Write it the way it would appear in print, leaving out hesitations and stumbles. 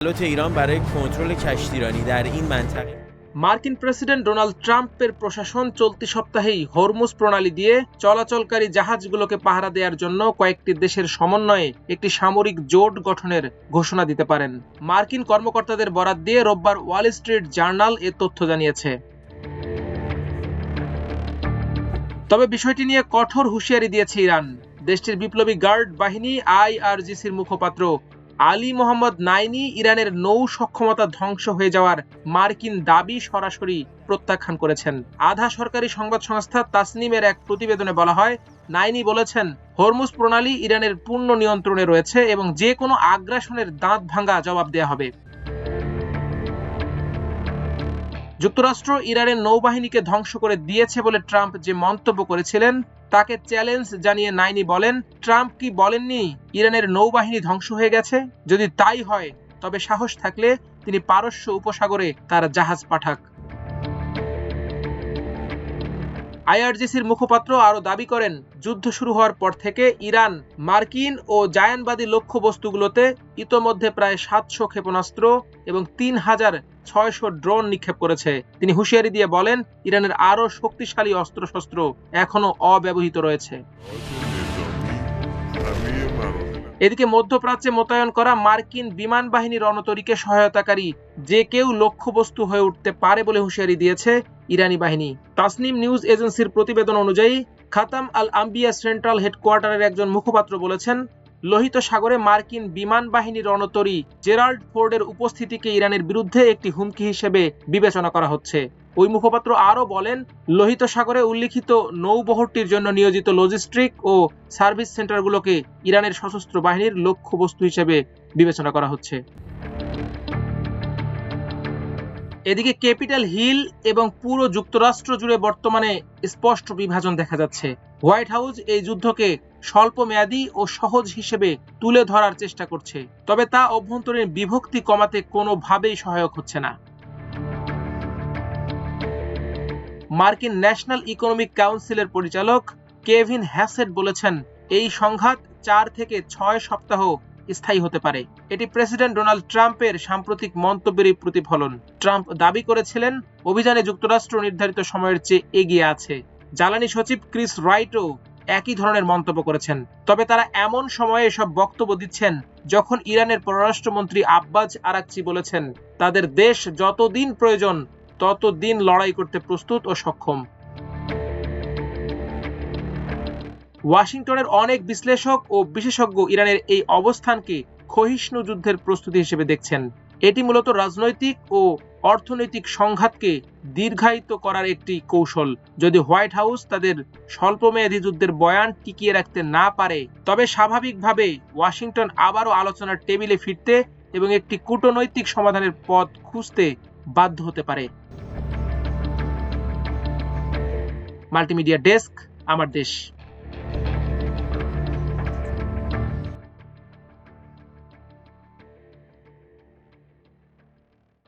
ایران برای کنترل کشتیرانی در این منطقه মার্কিন president Donald ট্রাম্পের প্রশাসন চলতি সপ্তাহেই হরমুজ প্রণালী দিয়ে চলাচলকারী জাহাজগুলোকে পাহারা দেওয়ার জন্য কয়েকটি দেশের সমন্বয়ে একটি সামরিক জোট গঠনের ঘোষণা দিতে পারেন। মার্কিন কর্মকর্তাদের বরাত দিয়ে রোববার ওয়াল স্ট্রিট জার্নাল এ তথ্য জানিয়েছে। তবে বিষয়টি নিয়ে কঠোর হুঁশিয়ারি দিয়েছে ইরান। দেশটির বিপ্লবী গার্ড বাহিনী আইআরজিসির মুখপাত্র আলী মোহাম্মদ নাইনি ইরানের নৌ সক্ষমতা ধ্বংস হয়ে যাওয়ার মার্কিন দাবি সরাসরি প্রত্যাখ্যান করেছেন। আধা সরকারি সংবাদ সংস্থা তাসনিমের এক প্রতিবেদনে বলা হয়, নাইনি বলেছেন, হরমুজ প্রণালী ইরানের পূর্ণ নিয়ন্ত্রণে রয়েছে এবং যে কোনো আগ্রাসনের দাঁত ভাঙা জবাব দেয়া হবে। যুক্তরাষ্ট্র ইরানের নৌবাহিনীকে ধ্বংস করে দিয়েছে বলে ট্রাম্প যে মন্তব্য করেছিলেন তাকে চ্যালেঞ্জ জানিয়ে নাইনি বলেন, ট্রাম্প কি বলেননি ইরানের নৌবাহিনী ধ্বংস হয়ে গেছে? যদি তাই হয় তবে সাহস থাকলে তিনি পারস্য উপসাগরে তার জাহাজ পাঠাক। আইআরজিসির মুখপাত্র আরো দাবি করেন, যুদ্ধ শুরু হওয়ার পর থেকে ইরান মার্কিন ও জায়ানবাদী লক্ষ্যবস্তুগুলোতে ইতোমধ্যে প্রায় 700 ক্ষেপণাস্ত্র এবং 3600 ড্রোন নিক্ষেপ করেছে। তিনি হুঁশিয়ারি দিয়ে বলেন, ইরানের আরো শক্তিশালী অস্ত্রশস্ত্র এখনো অব্যবহৃত রয়েছে। এদিকে মধ্যপ্রাচ্যে মোতায়েন করা মার্কিন বিমান বাহিনীর রণতরীকে সহায়তাকারী যে কেউ লক্ষ্যবস্তু হয়ে উঠতে পারে বলে হুঁশিয়ারি দিয়েছে ইরানি বাহিনী। তাসনিম নিউজ এজেন্সির প্রতিবেদন অনুযায়ী খাতাম আল আম্বিয়া সেন্ট্রাল হেডকোয়ার্টারের একজন মুখপাত্র বলেছেন, লোহিত সাগরে মার্কিন বিমান বাহিনীর রণতরী জেরাল্ড ফোর্ডের উপস্থিতিকে ইরানের বিরুদ্ধে একটি হুমকি হিসেবে বিবেচনা করা হচ্ছে। ওই মুখপাত্র আরও বলেন, লোহিত সাগরে উল্লিখিত নৌবহরটির জন্য নিয়োজিত লজিস্টিক ও সার্ভিস সেন্টারগুলোকে ইরানের সশস্ত্র বাহিনীর লক্ষ্যবস্তু হিসেবে বিবেচনা করা হচ্ছে। এদিকে ক্যাপিটাল হিল এবং পুরো যুক্তরাষ্ট্র জুড়ে বর্তমানে স্পষ্ট বিভাজন দেখা যাচ্ছে। হোয়াইট হাউস এই যুদ্ধকে স্বল্প মেয়াদী ও সহজ হিসেবে তুলে ধরার চেষ্টা করছে, তবে তা অভ্যন্তরীণ বিভক্তি কমাতে কোনোভাবেই সহায়ক হচ্ছে না। মার্কিন ন্যাশনাল ইকোনমিক কাউন্সিলের পরিচালক কেভিন হ্যাসেট বলেছেন, এই সংঘাত 4 থেকে 6 সপ্তাহ স্থায়ী হতে পারে। এটি প্রেসিডেন্ট ডোনাল্ড ট্রাম্পের সাম্প্রতিক মন্তব্যেরই প্রতিফলন। ট্রাম্প দাবি করেছিলেন, অভিযানে যুক্তরাষ্ট্র নির্ধারিত সময়ের চেয়ে এগিয়ে আছে। জ্বালানি সচিব ক্রিস রাইটও একই ধরনের মন্তব্য করেছেন। তবে তারা এমন সময়ে এসব বক্তব্য দিচ্ছেন যখন ইরানের পররাষ্ট্রমন্ত্রী আব্বাস আরাকচি বলেছেন, তাদের দেশ যতদিন প্রয়োজন ততদিন লড়াই করতে প্রস্তুত ও সক্ষম। ওয়াশিংটনের অনেক বিশ্লেষক ও বিশেষজ্ঞ ইরানের এই অবস্থানকে ক্ষয়িষ্ণু যুদ্ধের প্রস্তুতি হিসেবে দেখছেন। এটি মূলত রাজনৈতিক ও অর্থনৈতিক সংঘাতকে দীর্ঘায়িত করার একটি কৌশল। যদি হোয়াইট হাউস তাদের স্বল্পমেয়াদী যুদ্ধের বয়ান টিকিয়ে রাখতে না পারে, তবে স্বাভাবিকভাবে ওয়াশিংটন আবারও আলোচনার টেবিলে ফিরতে এবং একটি কূটনৈতিক সমাধানের পথ খুঁজতে বাধ্য হতে পারে। মাল্টিমিডিয়া ডেস্ক, আমার দেশ।